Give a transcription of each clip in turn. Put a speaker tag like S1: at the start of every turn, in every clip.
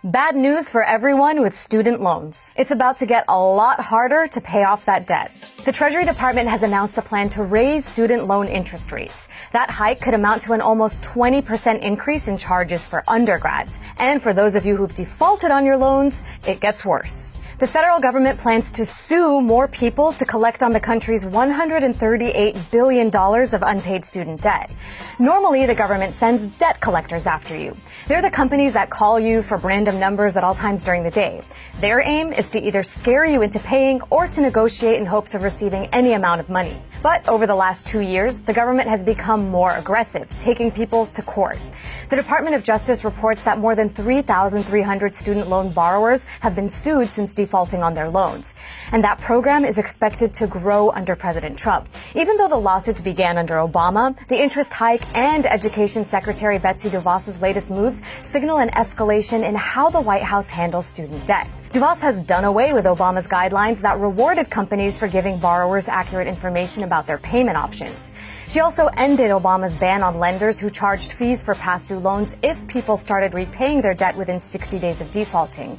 S1: Bad news for everyone with student loans. It's about to get a lot harder to pay off that debt. The Treasury Department has announced a plan to raise student loan interest rates. That hike could amount to an almost 20% increase in charges for undergrads. And for those of you who've defaulted on your loans, it gets worse. The federal government plans to sue more people to collect on the country's $138 billion of unpaid student debt. Normally, the government sends debt collectors after you. They're the companies that call you for random numbers at all times during the day. Their aim is to either scare you into paying or to negotiate in hopes of receiving any amount of money. But over the last 2 years, the government has become more aggressive, taking people to court. The Department of Justice reports that more than 3,300 student loan borrowers have been sued since defaulting on their loans. And that program is expected to grow under President Trump. Even though the lawsuits began under Obama, the interest hike and Education Secretary Betsy DeVos's latest moves signal an escalation in how the White House handles student debt. DeVos has done away with Obama's guidelines that rewarded companies for giving borrowers accurate information about their payment options. She also ended Obama's ban on lenders who charged fees for past due loans if people started repaying their debt within 60 days of defaulting.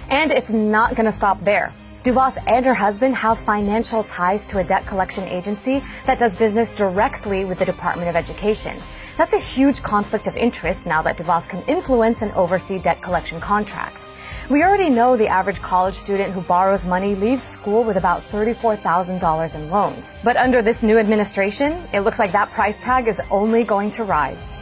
S1: And it's not going to stop there. DeVos and her husband have financial ties to a debt collection agency that does business directly with the Department of Education. That's a huge conflict of interest now that DeVos can influence and oversee debt collection contracts. We already know the average college student who borrows money leaves school with about $34,000 in loans. But under this new administration, it looks like that price tag is only going to rise.